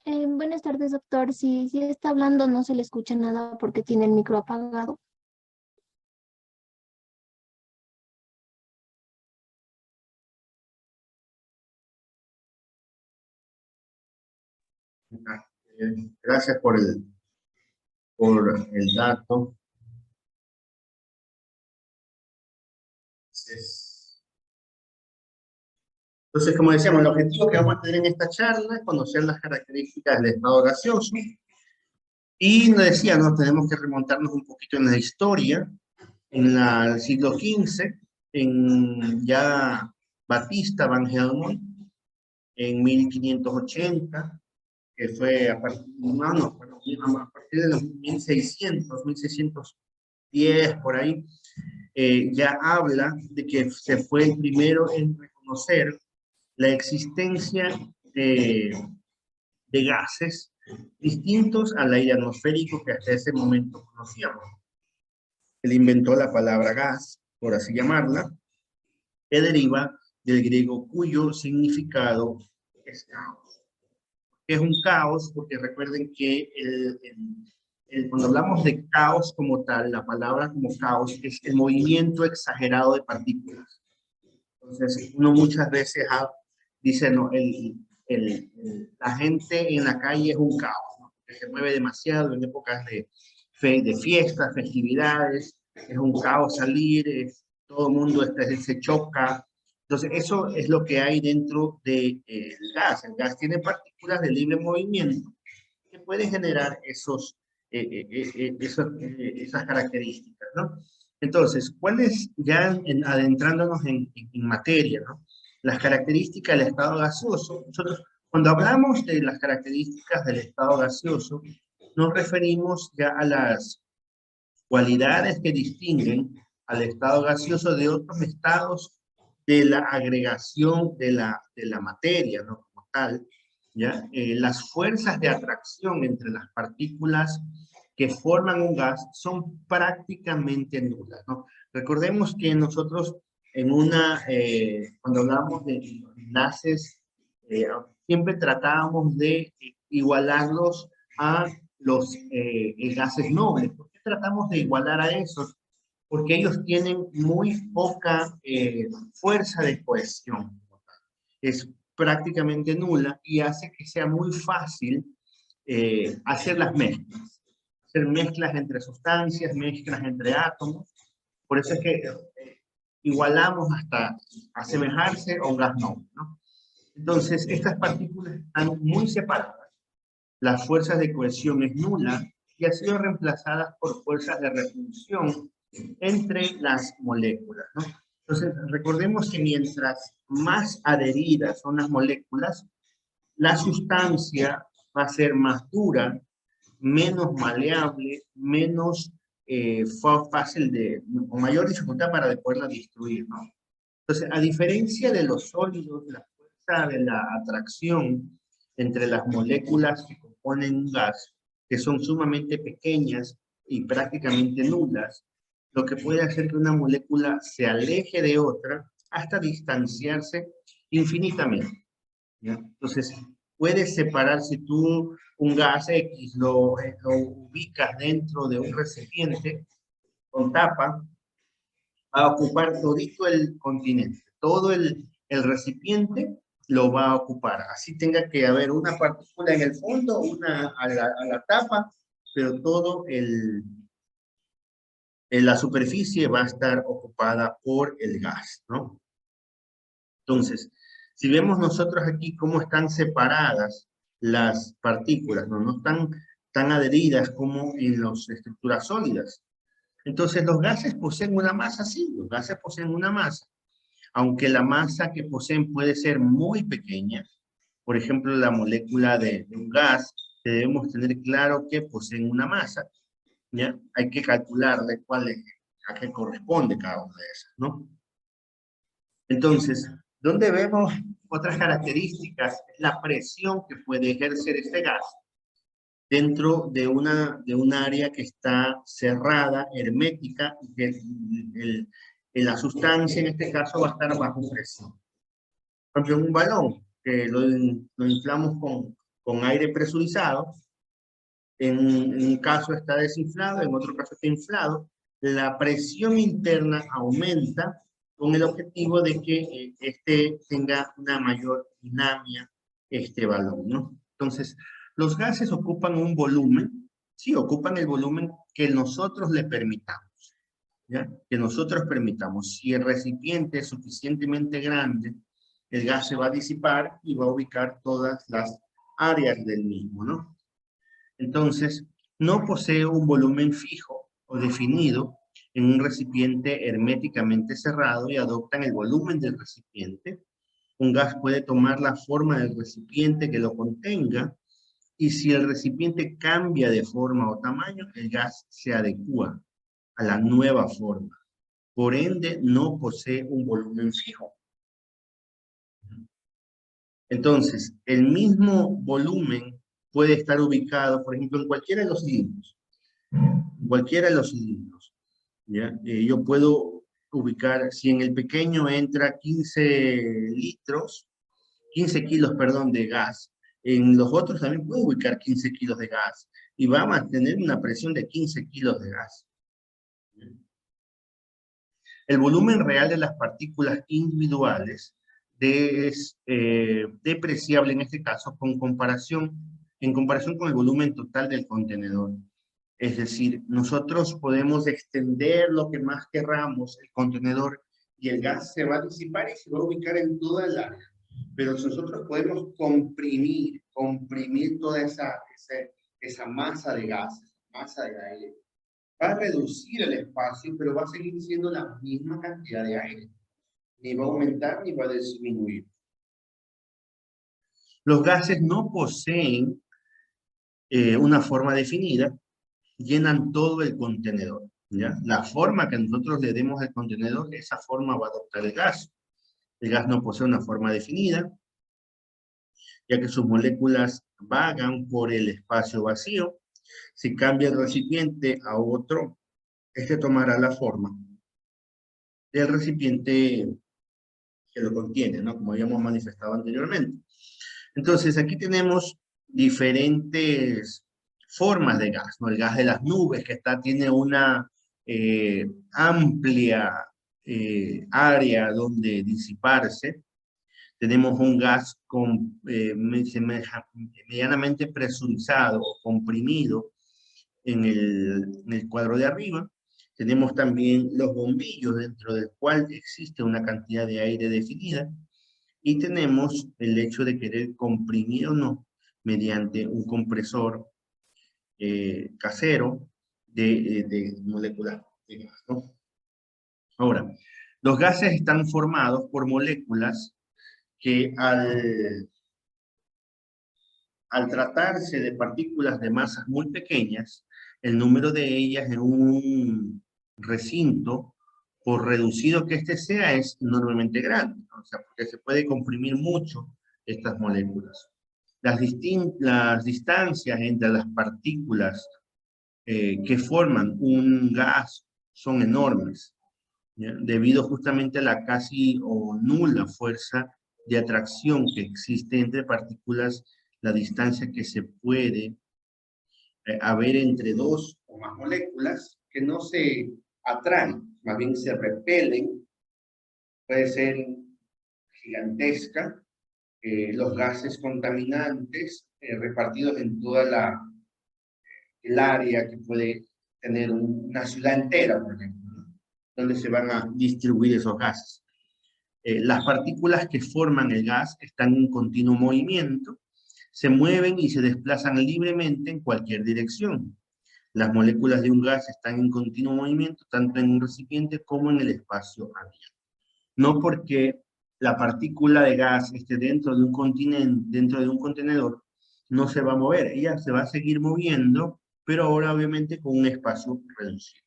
Buenas tardes, doctor. Si está hablando, no se le escucha nada porque tiene el micro apagado. Gracias por el dato. Entonces, como decíamos, el objetivo que vamos a tener en esta charla es conocer las características del estado gaseoso. Y nos decía, ¿no? Tenemos que remontarnos un poquito en la historia. En el siglo XV, en ya Battista van Helmont, en 1580, que fue a partir, a partir de los 1600, 1610, por ahí, ya habla de que se fue el primero en reconocer la existencia de gases distintos al aire atmosférico que hasta ese momento conocíamos. Él inventó la palabra gas, por así llamarla, que deriva del griego cuyo significado es caos. Es un caos porque recuerden que cuando hablamos de caos como tal, la palabra como caos es el movimiento exagerado de partículas. Entonces, uno muchas veces dice, no, la gente en la calle es un caos, ¿no? Que se mueve demasiado en épocas de fiestas, festividades, es un caos salir, todo el mundo se choca. Entonces, eso es lo que hay dentro del gas. El gas tiene partículas de libre movimiento que pueden generar esas características, ¿no? Entonces, ¿cuáles, ya adentrándonos en materia, ¿no? Las características del estado gaseoso? Nosotros, cuando hablamos de las características del estado gaseoso, nos referimos ya a las cualidades que distinguen al estado gaseoso de otros estados de la agregación de la materia, ¿no? Como tal, ¿ya? Las fuerzas de atracción entre las partículas que forman un gas son prácticamente nulas, ¿no? Recordemos que nosotros cuando hablamos de enlaces, siempre tratábamos de igualarlos a los gases nobles. ¿Por qué tratamos de igualar a esos? Porque ellos tienen muy poca fuerza de cohesión. Es prácticamente nula y hace que sea muy fácil hacer las mezclas. Hacer mezclas entre sustancias, mezclas entre átomos. Por eso es que igualamos hasta asemejarse a un gas noble, ¿no? Entonces, estas partículas están muy separadas. Las fuerzas de cohesión es nula y ha sido reemplazadas por fuerzas de repulsión entre las moléculas, ¿no? Entonces, recordemos que mientras más adheridas son las moléculas, la sustancia va a ser más dura, menos maleable, menos fácil con mayor dificultad para poderla destruir, ¿no? Entonces, a diferencia de los sólidos, la fuerza de la atracción entre las moléculas que componen un gas, que son sumamente pequeñas y prácticamente nulas, lo que puede hacer que una molécula se aleje de otra hasta distanciarse infinitamente, ¿ya? Entonces, puedes separar, si tú un gas X lo ubicas dentro de un recipiente con tapa, va a ocupar todito el continente, todo el recipiente lo va a ocupar. Así tenga que haber una partícula en el fondo, una a la tapa, pero todo la superficie va a estar ocupada por el gas, ¿no? Entonces, si vemos nosotros aquí cómo están separadas las partículas, no están tan adheridas como en las estructuras sólidas. Entonces, los gases poseen una masa, sí, los gases poseen una masa, aunque la masa que poseen puede ser muy pequeña. Por ejemplo, la molécula de un gas, debemos tener claro que poseen una masa, ¿ya? Hay que calcularle a qué corresponde cada una de esas, ¿no? Entonces, ¿dónde vemos otras características? La presión que puede ejercer este gas dentro de un área que está cerrada, hermética, y que la sustancia en este caso va a estar bajo presión. Por ejemplo, un balón, que lo inflamos con con aire presurizado. En un caso está desinflado, en otro caso está inflado. La presión interna aumenta con el objetivo de que este tenga una mayor dinámica, este balón, ¿no? Entonces, los gases ocupan un volumen, sí, ocupan el volumen que nosotros le permitamos, ¿ya? Que nosotros permitamos. Si el recipiente es suficientemente grande, el gas se va a disipar y va a ubicar todas las áreas del mismo, ¿no? Entonces, no posee un volumen fijo o definido en un recipiente herméticamente cerrado y adoptan el volumen del recipiente. Un gas puede tomar la forma del recipiente que lo contenga y si el recipiente cambia de forma o tamaño, el gas se adecua a la nueva forma. Por ende, no posee un volumen fijo. Entonces, el mismo volumen puede estar ubicado, por ejemplo, en cualquiera de los cilindros. Cualquiera de los cilindros. ¿Ya? Yo puedo ubicar, si en el pequeño entra 15 kilos, perdón, de gas, en los otros también puedo ubicar 15 kilos de gas y va a mantener una presión de 15 kilos de gas. El volumen real de las partículas individuales es depreciable en este caso en comparación con el volumen total del contenedor. Es decir, nosotros podemos extender lo que más querramos el contenedor y el gas se va a disipar y se va a ubicar en toda el área. Pero nosotros podemos comprimir toda esa masa de gas, masa de aire. Va a reducir el espacio, pero va a seguir siendo la misma cantidad de aire. Ni va a aumentar ni va a disminuir. Los gases no poseen una forma definida, llenan todo el contenedor, ¿ya? La forma que nosotros le demos al contenedor, esa forma va a adoptar el gas. El gas no posee una forma definida, ya que sus moléculas vagan por el espacio vacío. Si cambia el recipiente a otro, este tomará la forma del recipiente que lo contiene, ¿no? Como habíamos manifestado anteriormente. Entonces, aquí tenemos diferentes formas de gas, ¿no? El gas de las nubes, que tiene una amplia área donde disiparse. Tenemos un gas medianamente presurizado o comprimido en el cuadro de arriba. Tenemos también los bombillos, dentro del cual existe una cantidad de aire definida. Y tenemos el hecho de querer comprimir o no mediante un compresor casero de moléculas de gas, ¿no? Ahora, los gases están formados por moléculas que al tratarse de partículas de masas muy pequeñas, el número de ellas en un recinto, por reducido que éste sea, es enormemente grande, ¿no? O sea, porque se puede comprimir mucho estas moléculas. Las distancias entre las partículas que forman un gas son enormes, ¿ya? Debido justamente a la casi o nula fuerza de atracción que existe entre partículas, la distancia que se puede haber entre dos o más moléculas que no se atraen, más bien se repelen, puede ser gigantesca. Los gases contaminantes repartidos en toda el área que puede tener una ciudad entera, por ejemplo, ¿no? Donde se van a distribuir esos gases. Las partículas que forman el gas están en continuo movimiento, se mueven y se desplazan libremente en cualquier dirección. Las moléculas de un gas están en continuo movimiento, tanto en un recipiente como en el espacio abierto. No porque la partícula de gas esté dentro de un contenedor, no se va a mover. Ella se va a seguir moviendo, pero ahora obviamente con un espacio reducido.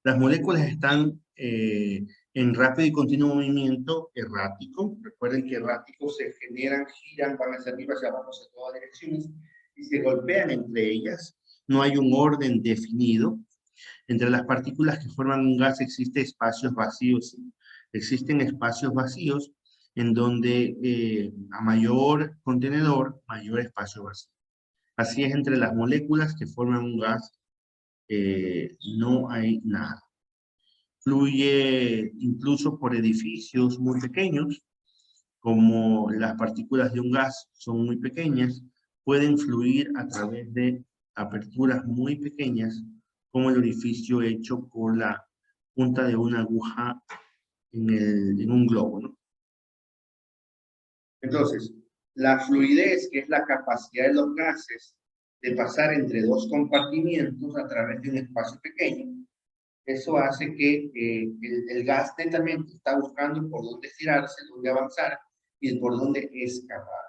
Las moléculas están en rápido y continuo movimiento errático. Recuerden que erráticos se generan, giran, van hacia arriba, hacia abajo, hacia todas direcciones, y se golpean entre ellas. No hay un orden definido. Entre las partículas que forman un gas existen espacios vacíos. Existen espacios vacíos en donde a mayor contenedor, mayor espacio vacío. Así es entre las moléculas que forman un gas, no hay nada. Fluye incluso por edificios muy pequeños, como las partículas de un gas son muy pequeñas, pueden fluir a través de aperturas muy pequeñas, como el orificio hecho por la punta de una aguja en un globo, ¿no? Entonces, la fluidez, que es la capacidad de los gases de pasar entre dos compartimientos a través de un espacio pequeño, eso hace que el gas netamente está buscando por dónde estirarse, dónde avanzar y por dónde escapar.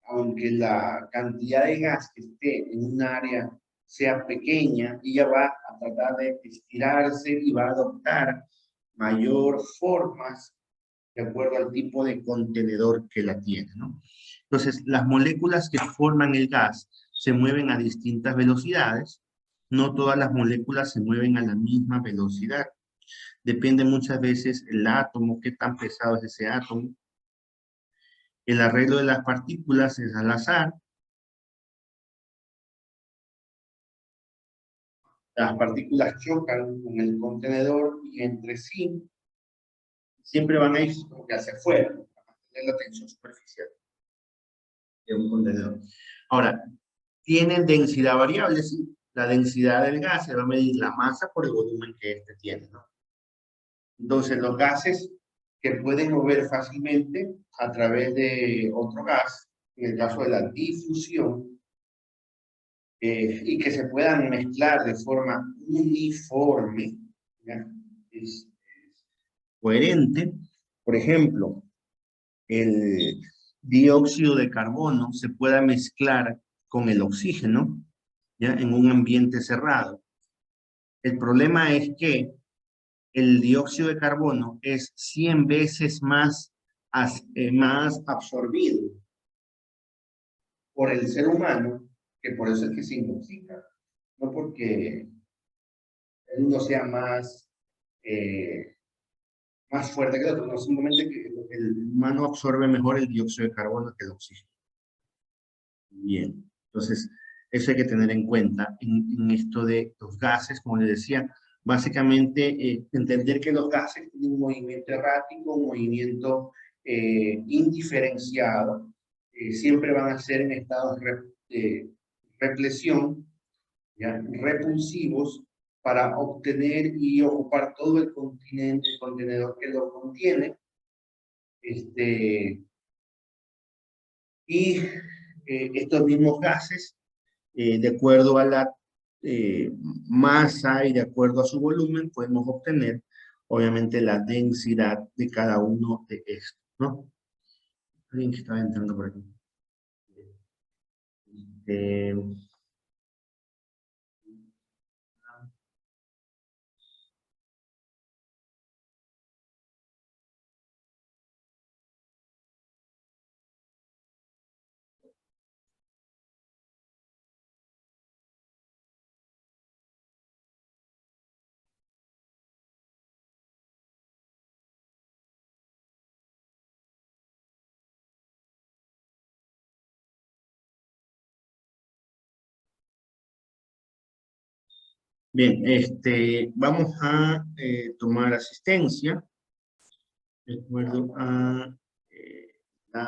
Aunque la cantidad de gas que esté en un área sea pequeña, ella va a tratar de estirarse y va a adoptar mayor formas de acuerdo al tipo de contenedor que la tiene, ¿no? Entonces, las moléculas que forman el gas se mueven a distintas velocidades. No todas las moléculas se mueven a la misma velocidad. Depende muchas veces el átomo, qué tan pesado es ese átomo. El arreglo de las partículas es al azar. Las partículas chocan con el contenedor y entre sí siempre van a ir como que hacia afuera, para mantener la tensión superficial de un contenedor. Ahora, ¿tienen densidad variable? Sí. La densidad del gas se va a medir la masa por el volumen que éste tiene, ¿no? Entonces, los gases que pueden mover fácilmente a través de otro gas, en el caso de la difusión, y que se puedan mezclar de forma uniforme, ¿ya? Es coherente. Por ejemplo, el dióxido de carbono se pueda mezclar con el oxígeno, ¿ya? En un ambiente cerrado. El problema es que el dióxido de carbono es 100 veces más absorbido por el ser humano, que por eso es que se intoxica, no porque el uno sea más fuerte que el otro, no, simplemente que el humano absorbe mejor el dióxido de carbono que el oxígeno. Bien, entonces eso hay que tener en cuenta en esto de los gases, como les decía, básicamente entender que los gases tienen un movimiento errático, un movimiento indiferenciado, siempre van a ser en estados de represión, ¿ya? Repulsivos, para obtener y ocupar todo el contenedor que lo contiene. Y estos mismos gases, de acuerdo a la masa y de acuerdo a su volumen, podemos obtener, obviamente, la densidad de cada uno de estos, ¿no? Alguien que estaba entrando por aquí. Bien, vamos a tomar asistencia de acuerdo a la